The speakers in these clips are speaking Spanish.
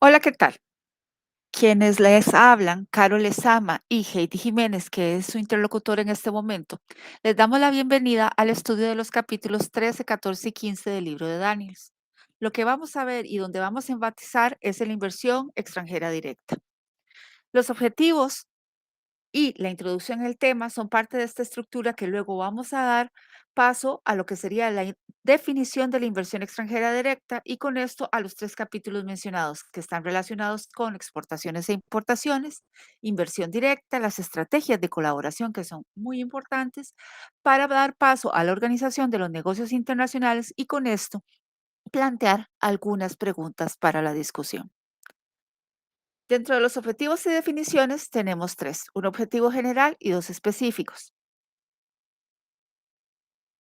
Hola, ¿qué tal? Quienes les hablan, Carol Lezama y Heidi Jiménez, que es su interlocutor en este momento, les damos la bienvenida al estudio de los capítulos 13, 14 y 15 del libro de Daniel. Lo que vamos a ver y donde vamos a enfatizar es en la inversión extranjera directa. Los objetivos y la introducción al tema son parte de esta estructura que luego vamos a dar paso a lo que sería la definición de la inversión extranjera directa y con esto a los tres capítulos mencionados que están relacionados con exportaciones e importaciones, inversión directa, las estrategias de colaboración que son muy importantes para dar paso a la organización de los negocios internacionales y con esto plantear algunas preguntas para la discusión. Dentro de los objetivos y definiciones tenemos tres, un objetivo general y dos específicos.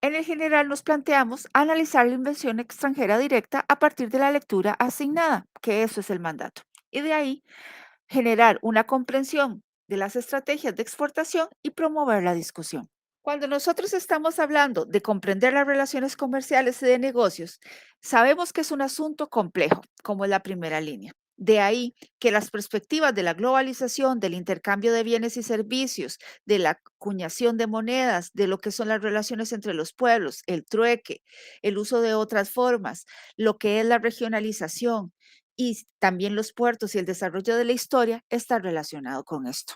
En el general nos planteamos analizar la inversión extranjera directa a partir de la lectura asignada, que eso es el mandato. Y de ahí generar una comprensión de las estrategias de exportación y promover la discusión. Cuando nosotros estamos hablando de comprender las relaciones comerciales y de negocios, sabemos que es un asunto complejo, como es la primera línea. De ahí que las perspectivas de la globalización, del intercambio de bienes y servicios, de la acuñación de monedas, de lo que son las relaciones entre los pueblos, el trueque, el uso de otras formas, lo que es la regionalización y también los puertos y el desarrollo de la historia está relacionado con esto.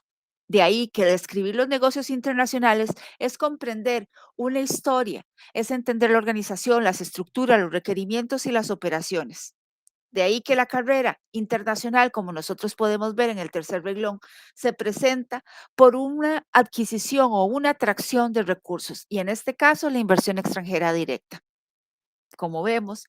De ahí que describir los negocios internacionales es comprender una historia, es entender la organización, las estructuras, los requerimientos y las operaciones. De ahí que la carrera internacional, como nosotros podemos ver en el tercer reglón, se presenta por una adquisición o una atracción de recursos y en este caso la inversión extranjera directa. Como vemos,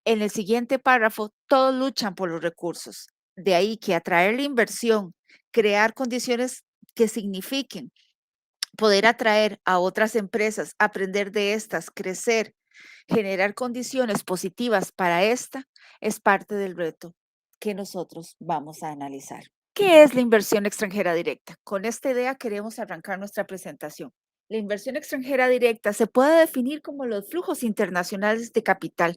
en el siguiente párrafo, todos luchan por los recursos. De ahí que atraer la inversión, crear condiciones que signifiquen poder atraer a otras empresas, aprender de estas, crecer, generar condiciones positivas para esta, es parte del reto que nosotros vamos a analizar. ¿Qué es la inversión extranjera directa? Con esta idea queremos arrancar nuestra presentación. La inversión extranjera directa se puede definir como los flujos internacionales de capital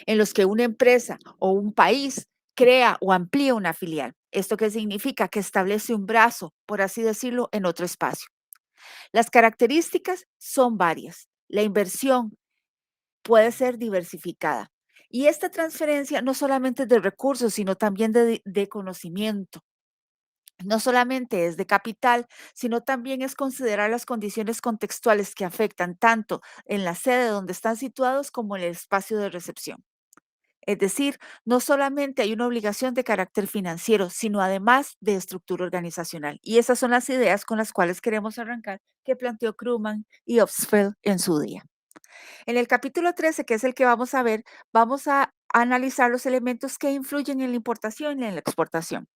en los que una empresa o un país crea o amplía una filial. ¿Esto qué significa? Que establece un brazo, por así decirlo, en otro espacio. Las características son varias. La inversión puede ser diversificada. Y esta transferencia no solamente es de recursos, sino también de conocimiento. No solamente es de capital, sino también es considerar las condiciones contextuales que afectan tanto en la sede donde están situados como en el espacio de recepción. Es decir, no solamente hay una obligación de carácter financiero, sino además de estructura organizacional. Y esas son las ideas con las cuales queremos arrancar que planteó Krugman y Obstfeld en su día. En el capítulo 13, que es el que vamos a ver, vamos a analizar los elementos que influyen en la importación y en la exportación.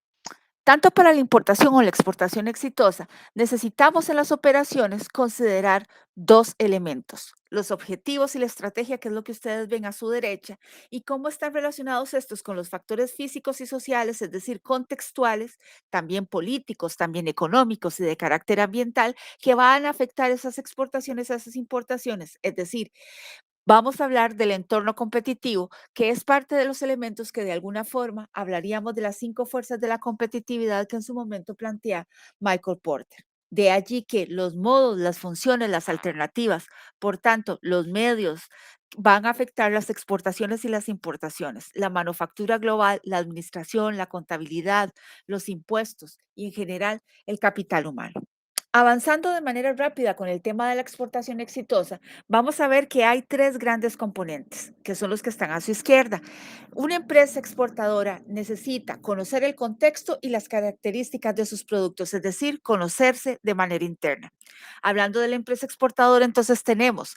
Tanto para la importación o la exportación exitosa, necesitamos en las operaciones considerar dos elementos, los objetivos y la estrategia, que es lo que ustedes ven a su derecha, y cómo están relacionados estos con los factores físicos y sociales, es decir, contextuales, también políticos, también económicos y de carácter ambiental, que van a afectar esas exportaciones, esas importaciones, es decir, vamos a hablar del entorno competitivo, que es parte de los elementos que de alguna forma hablaríamos de las 5 fuerzas de la competitividad que en su momento plantea Michael Porter. De allí que los modos, las funciones, las alternativas, por tanto, los medios van a afectar las exportaciones y las importaciones, la manufactura global, la administración, la contabilidad, los impuestos y en general el capital humano. Avanzando de manera rápida con el tema de la exportación exitosa, vamos a ver que hay tres grandes componentes, que son los que están a su izquierda. Una empresa exportadora necesita conocer el contexto y las características de sus productos, es decir, conocerse de manera interna. Hablando de la empresa exportadora, entonces tenemos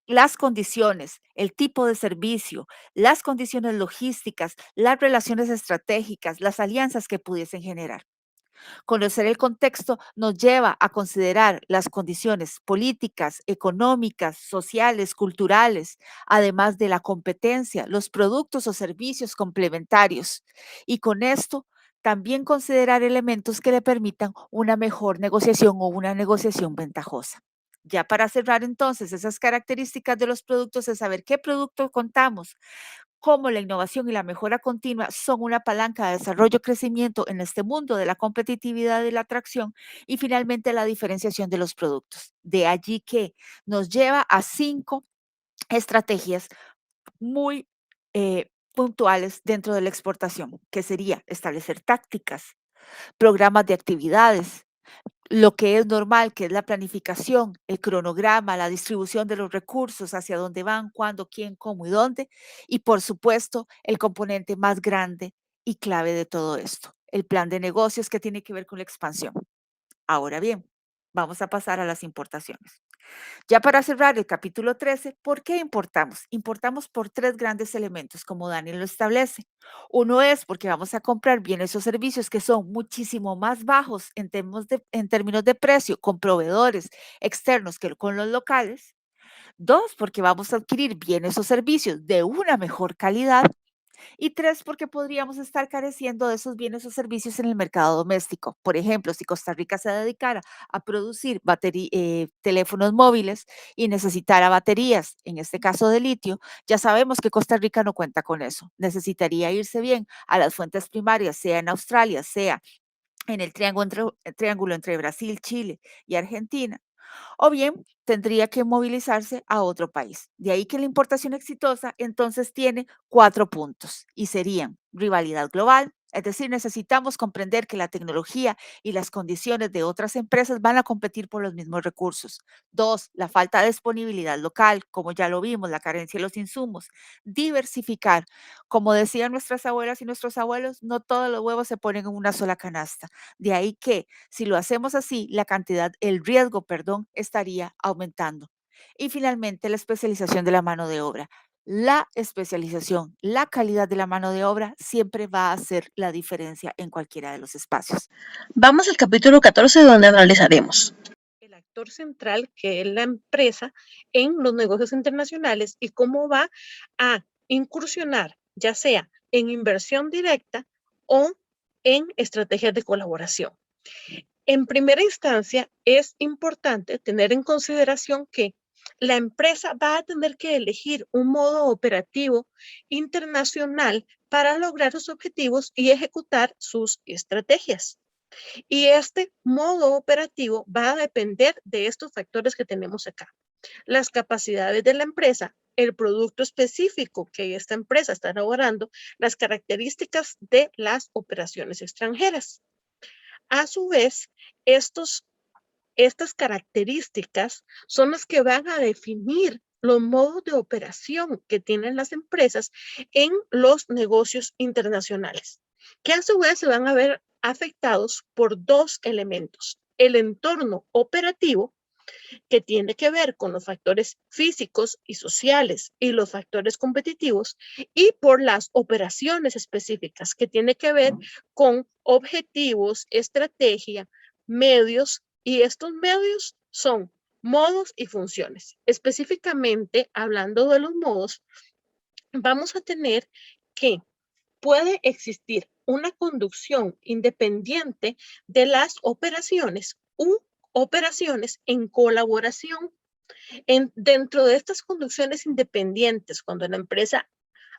las condiciones, el tipo de servicio, las condiciones logísticas, las relaciones estratégicas, las alianzas que pudiesen generar. Conocer el contexto nos lleva a considerar las condiciones políticas, económicas, sociales, culturales, además de la competencia, los productos o servicios complementarios. Y con esto también considerar elementos que le permitan una mejor negociación o una negociación ventajosa. Ya para cerrar entonces esas características de los productos es saber qué producto contamos, cómo la innovación y la mejora continua son una palanca de desarrollo y crecimiento en este mundo de la competitividad y la atracción, y finalmente la diferenciación de los productos. De allí que nos lleva a 5 estrategias muy puntuales dentro de la exportación, que sería establecer tácticas, programas de actividades, lo que es normal, que es la planificación, el cronograma, la distribución de los recursos, hacia dónde van, cuándo, quién, cómo y dónde, y por supuesto, el componente más grande y clave de todo esto, el plan de negocios que tiene que ver con la expansión. Ahora bien, vamos a pasar a las importaciones. Ya para cerrar el capítulo 13, ¿por qué importamos? Importamos por tres grandes elementos, como Daniel lo establece. Uno es porque vamos a comprar bienes o servicios que son muchísimo más bajos en términos de precio con proveedores externos que con los locales. Dos, porque vamos a adquirir bienes o servicios de una mejor calidad. Y tres, porque podríamos estar careciendo de esos bienes o servicios en el mercado doméstico. Por ejemplo, si Costa Rica se dedicara a producir teléfonos móviles y necesitara baterías, en este caso de litio, ya sabemos que Costa Rica no cuenta con eso. Necesitaría irse bien a las fuentes primarias, sea en Australia, sea en el triángulo entre Brasil, Chile y Argentina, o bien tendría que movilizarse a otro país. De ahí que la importación exitosa entonces tiene 4 puntos y serían rivalidad global, es decir, necesitamos comprender que la tecnología y las condiciones de otras empresas van a competir por los mismos recursos. Dos, la falta de disponibilidad local, como ya lo vimos, la carencia de los insumos. Diversificar, como decían nuestras abuelas y nuestros abuelos, no todos los huevos se ponen en una sola canasta. De ahí que si lo hacemos así, el riesgo, perdón, estaría aumentando. Y finalmente, la especialización de la mano de obra. La especialización, la calidad de la mano de obra siempre va a hacer la diferencia en cualquiera de los espacios. Vamos al capítulo 14 donde analizaremos el actor central que es la empresa en los negocios internacionales y cómo va a incursionar, ya sea en inversión directa o en estrategias de colaboración. En primera instancia, es importante tener en consideración que la empresa va a tener que elegir un modo operativo internacional para lograr sus objetivos y ejecutar sus estrategias. Y este modo operativo va a depender de estos factores que tenemos acá. Las capacidades de la empresa, el producto específico que esta empresa está elaborando, las características de las operaciones extranjeras. A su vez, estas características son las que van a definir los modos de operación que tienen las empresas en los negocios internacionales, que a su vez se van a ver afectados por dos elementos: el entorno operativo, que tiene que ver con los factores físicos y sociales y los factores competitivos, y por las operaciones específicas, que tiene que ver con objetivos, estrategia, medios, y estos medios son modos y funciones. Específicamente, hablando de los modos, vamos a tener que puede existir una conducción independiente de las operaciones u operaciones en colaboración. Dentro de estas conducciones independientes, cuando la empresa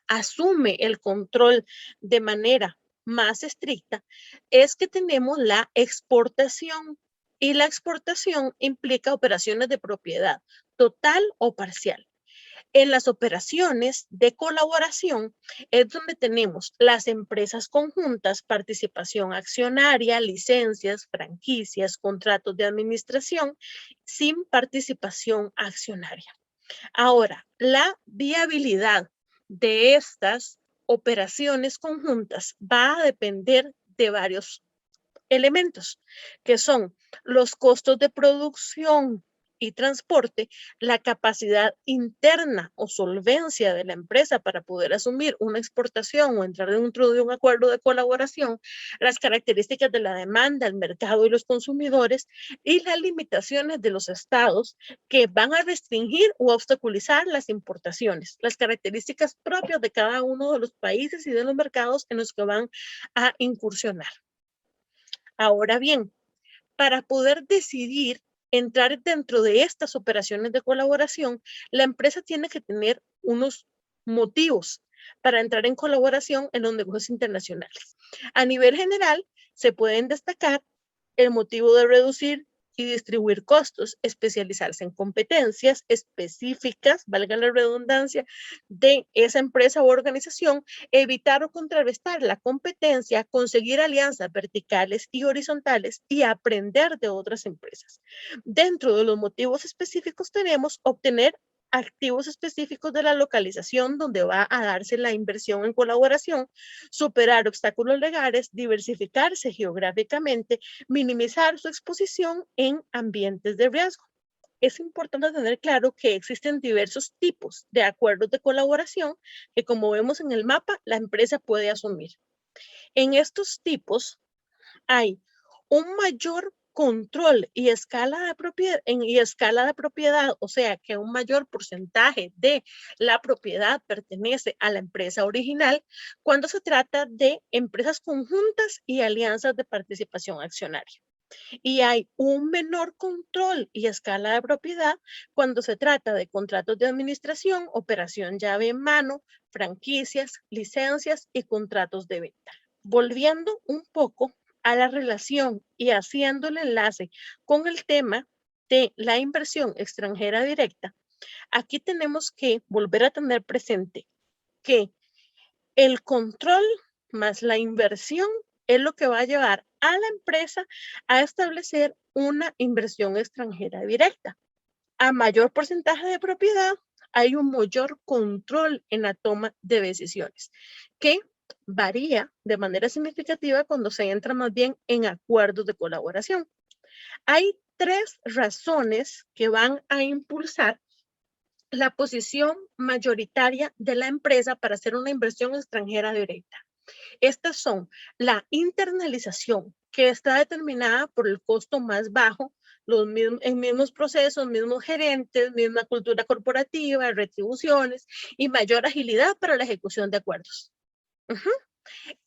asume el control de manera más estricta, es que tenemos la exportación, y la exportación implica operaciones de propiedad total o parcial. En las operaciones de colaboración es donde tenemos las empresas conjuntas, participación accionaria, licencias, franquicias, contratos de administración sin participación accionaria. Ahora, la viabilidad de estas operaciones conjuntas va a depender de varios elementos, que son los costos de producción y transporte, la capacidad interna o solvencia de la empresa para poder asumir una exportación o entrar dentro de un acuerdo de colaboración, las características de la demanda, el mercado y los consumidores, y las limitaciones de los estados que van a restringir o obstaculizar las importaciones, las características propias de cada uno de los países y de los mercados en los que van a incursionar. Ahora bien, para poder decidir entrar dentro de estas operaciones de colaboración, la empresa tiene que tener unos motivos para entrar en colaboración en los negocios internacionales. A nivel general, se pueden destacar el motivo de reducir y distribuir costos, especializarse en competencias específicas, valga la redundancia, de esa empresa u organización, evitar o contrarrestar la competencia, conseguir alianzas verticales y horizontales y aprender de otras empresas. Dentro de los motivos específicos tenemos obtener activos específicos de la localización donde va a darse la inversión en colaboración, superar obstáculos legales, diversificarse geográficamente, minimizar su exposición en ambientes de riesgo. Es importante tener claro que existen diversos tipos de acuerdos de colaboración que, como vemos en el mapa, la empresa puede asumir. En estos tipos hay un mayor control y escala de propiedad, o sea, que un mayor porcentaje de la propiedad pertenece a la empresa original cuando se trata de empresas conjuntas y alianzas de participación accionaria. Y hay un menor control y escala de propiedad cuando se trata de contratos de administración, operación llave en mano, franquicias, licencias y contratos de venta. Volviendo un poco a la relación y haciendo el enlace con el tema de la inversión extranjera directa, aquí tenemos que volver a tener presente que el control más la inversión es lo que va a llevar a la empresa a establecer una inversión extranjera directa. A mayor porcentaje de propiedad, hay un mayor control en la toma de decisiones, que varía de manera significativa cuando se entra más bien en acuerdos de colaboración. Hay tres razones que van a impulsar la posición mayoritaria de la empresa para hacer una inversión extranjera directa. Estas son la internalización, que está determinada por el costo más bajo, los mismos procesos, mismos gerentes, misma cultura corporativa, retribuciones y mayor agilidad para la ejecución de acuerdos.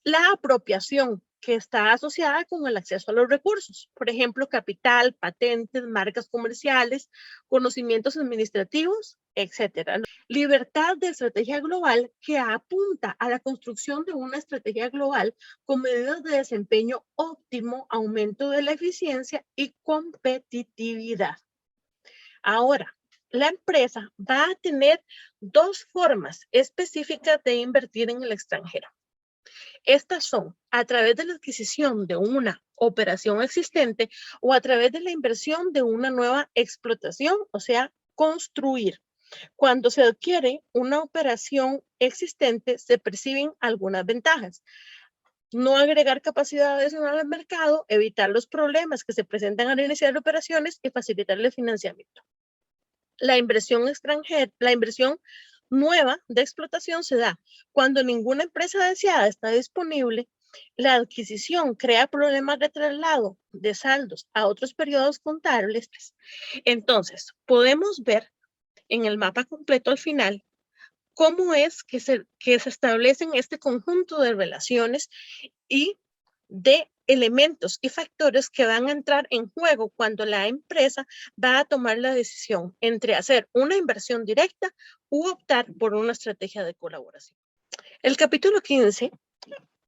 La apropiación, que está asociada con el acceso a los recursos, por ejemplo, capital, patentes, marcas comerciales, conocimientos administrativos, etcétera. Libertad de estrategia global, que apunta a la construcción de una estrategia global con medidas de desempeño óptimo, aumento de la eficiencia y competitividad. Ahora, la empresa va a tener dos formas específicas de invertir en el extranjero. Estas son a través de la adquisición de una operación existente o a través de la inversión de una nueva explotación, o sea, construir. Cuando se adquiere una operación existente, se perciben algunas ventajas. No agregar capacidad adicional al mercado, evitar los problemas que se presentan al iniciar operaciones y facilitar el financiamiento. La inversión extranjera, la inversión nueva de explotación se da cuando ninguna empresa deseada está disponible. La adquisición crea problemas de traslado de saldos a otros periodos contables. Entonces, podemos ver en el mapa completo al final cómo es que se establecen este conjunto de relaciones y de elementos y factores que van a entrar en juego cuando la empresa va a tomar la decisión entre hacer una inversión directa u optar por una estrategia de colaboración. El capítulo 15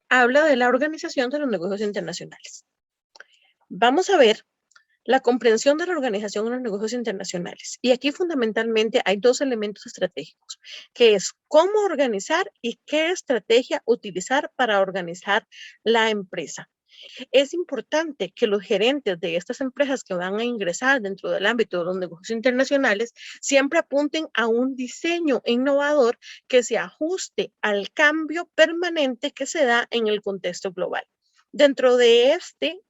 habla de la organización de los negocios internacionales. Vamos a ver la comprensión de la organización en los negocios internacionales. Y aquí fundamentalmente hay dos elementos estratégicos, que es cómo organizar y qué estrategia utilizar para organizar la empresa. Es importante que los gerentes de estas empresas que van a ingresar dentro del ámbito de los negocios internacionales siempre apunten a un diseño innovador que se ajuste al cambio permanente que se da en el contexto global. Dentro de este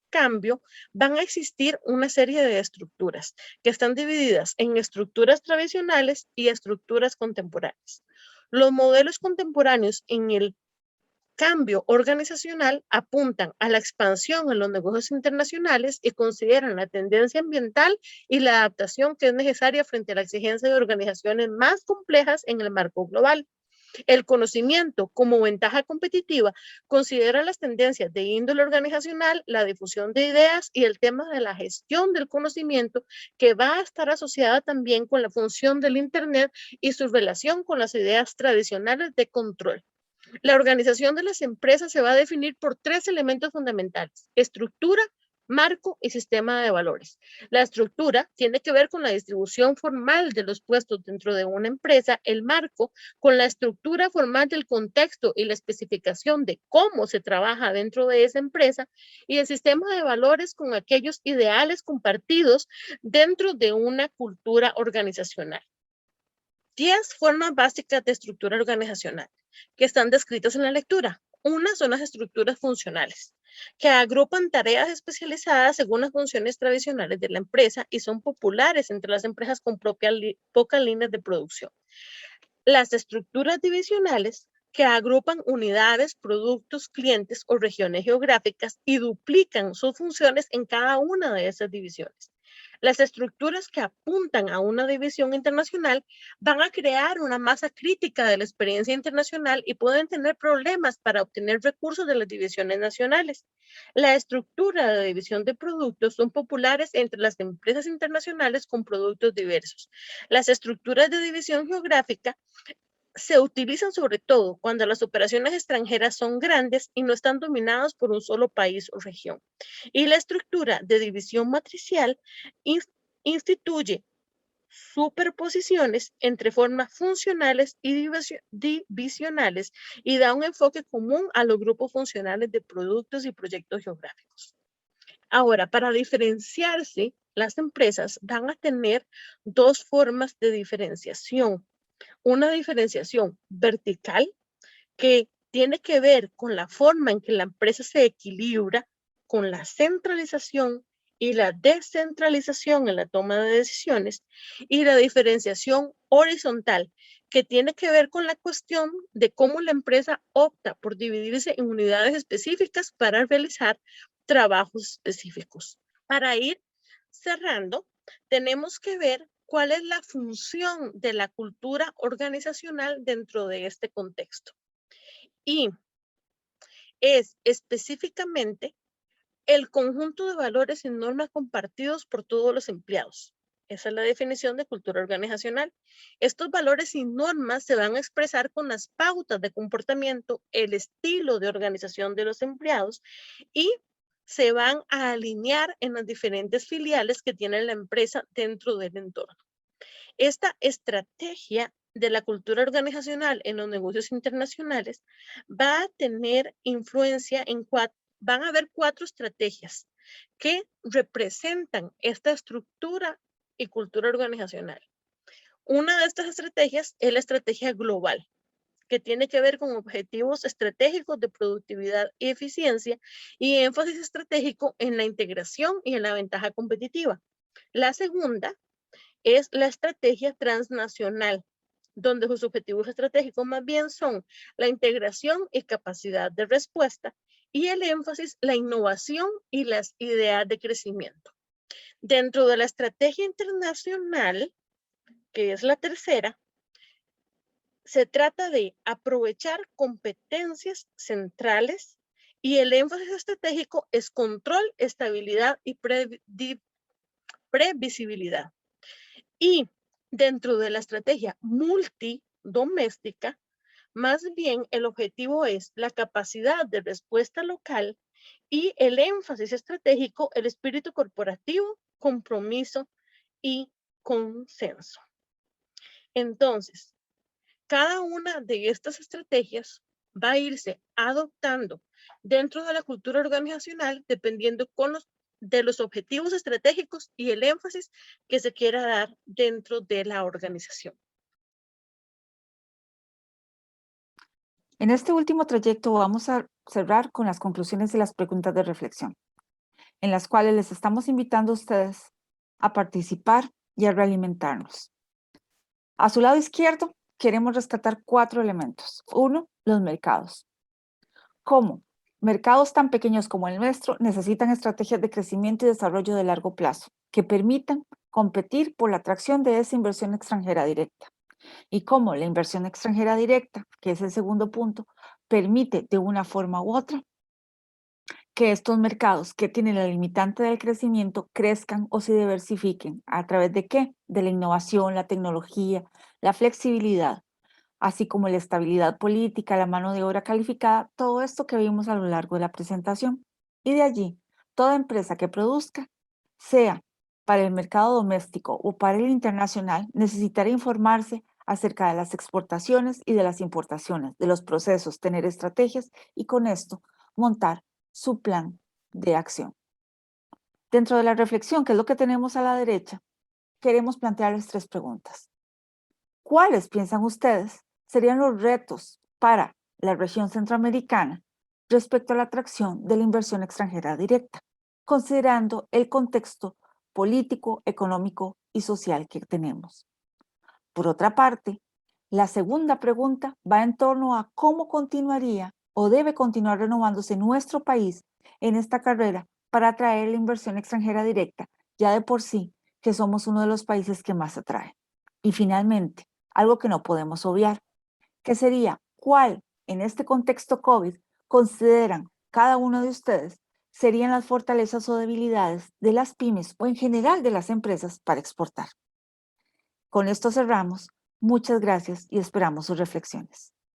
cambio, van a existir una serie de estructuras que están divididas en estructuras tradicionales y estructuras contemporáneas. Los modelos contemporáneos en el cambio organizacional apuntan a la expansión en los negocios internacionales y consideran la tendencia ambiental y la adaptación que es necesaria frente a la exigencia de organizaciones más complejas en el marco global. El conocimiento como ventaja competitiva considera las tendencias de índole organizacional, la difusión de ideas y el tema de la gestión del conocimiento, que va a estar asociada también con la función del Internet y su relación con las ideas tradicionales de control. La organización de las empresas se va a definir por tres elementos fundamentales: estructura, marco y sistema de valores. La estructura tiene que ver con la distribución formal de los puestos dentro de una empresa, el marco con la estructura formal del contexto y la especificación de cómo se trabaja dentro de esa empresa, y el sistema de valores con aquellos ideales compartidos dentro de una cultura organizacional. 10 formas básicas de estructura organizacional que están descritas en la lectura. Una son las estructuras funcionales, que agrupan tareas especializadas según las funciones tradicionales de la empresa y son populares entre las empresas con pocas líneas de producción. Las estructuras divisionales, que agrupan unidades, productos, clientes o regiones geográficas y duplican sus funciones en cada una de esas divisiones. Las estructuras que apuntan a una división internacional van a crear una masa crítica de la experiencia internacional y pueden tener problemas para obtener recursos de las divisiones nacionales. La estructura de división de productos son populares entre las empresas internacionales con productos diversos. Las estructuras de división geográfica se utilizan sobre todo cuando las operaciones extranjeras son grandes y no están dominadas por un solo país o región. Y la estructura de división matricial instituye superposiciones entre formas funcionales y divisionales y da un enfoque común a los grupos funcionales de productos y proyectos geográficos. Ahora, para diferenciarse, las empresas van a tener dos formas de diferenciación: una diferenciación vertical, que tiene que ver con la forma en que la empresa se equilibra con la centralización y la descentralización en la toma de decisiones, y la diferenciación horizontal, que tiene que ver con la cuestión de cómo la empresa opta por dividirse en unidades específicas para realizar trabajos específicos. Para ir cerrando, tenemos que ver cuál es la función de la cultura organizacional dentro de este contexto. Y es específicamente el conjunto de valores y normas compartidos por todos los empleados. Esa es la definición de cultura organizacional. Estos valores y normas se van a expresar con las pautas de comportamiento, el estilo de organización de los empleados, y se van a alinear en las diferentes filiales que tiene la empresa dentro del entorno. Esta estrategia de la cultura organizacional en los negocios internacionales va a tener influencia en van a haber 4 estrategias que representan esta estructura y cultura organizacional. Una de estas estrategias es la estrategia global, que tiene que ver con objetivos estratégicos de productividad y eficiencia y énfasis estratégico en la integración y en la ventaja competitiva. La segunda es la estrategia transnacional, donde sus objetivos estratégicos más bien son la integración y capacidad de respuesta, y el énfasis, la innovación y las ideas de crecimiento. Dentro de la estrategia internacional, que es la tercera, se trata de aprovechar competencias centrales, y el énfasis estratégico es control, estabilidad y previsibilidad. Y dentro de la estrategia multidoméstica, más bien el objetivo es la capacidad de respuesta local y el énfasis estratégico, el espíritu corporativo, compromiso y consenso. Entonces, cada una de estas estrategias va a irse adoptando dentro de la cultura organizacional dependiendo de los objetivos estratégicos y el énfasis que se quiera dar dentro de la organización. En este último trayecto vamos a cerrar con las conclusiones de las preguntas de reflexión, en las cuales les estamos invitando a ustedes a participar y a realimentarnos. A su lado izquierdo, queremos rescatar 4 elementos. 1, los mercados. ¿Cómo? Mercados tan pequeños como el nuestro necesitan estrategias de crecimiento y desarrollo de largo plazo que permitan competir por la atracción de esa inversión extranjera directa. y cómo la inversión extranjera directa, que es el segundo punto, permite de una forma u otra que estos mercados que tienen la limitante del crecimiento crezcan o se diversifiquen. ¿A través de qué? De la innovación, la tecnología, la flexibilidad, así como la estabilidad política, la mano de obra calificada, todo esto que vimos a lo largo de la presentación. Y de allí, toda empresa que produzca, sea para el mercado doméstico o para el internacional, necesitará informarse acerca de las exportaciones y de las importaciones, de los procesos, tener estrategias y con esto montar su plan de acción. Dentro de la reflexión, que es lo que tenemos a la derecha, queremos plantearles tres preguntas. ¿Cuáles piensan ustedes serían los retos para la región centroamericana respecto a la atracción de la inversión extranjera directa, considerando el contexto político, económico y social que tenemos? Por otra parte, la segunda pregunta va en torno a cómo continuaría o debe continuar renovándose nuestro país en esta carrera para atraer la inversión extranjera directa, ya de por sí que somos uno de los países que más atrae. Y finalmente, algo que no podemos obviar, que sería cuál en este contexto COVID consideran cada uno de ustedes serían las fortalezas o debilidades de las pymes o en general de las empresas para exportar. Con esto cerramos. Muchas gracias y esperamos sus reflexiones.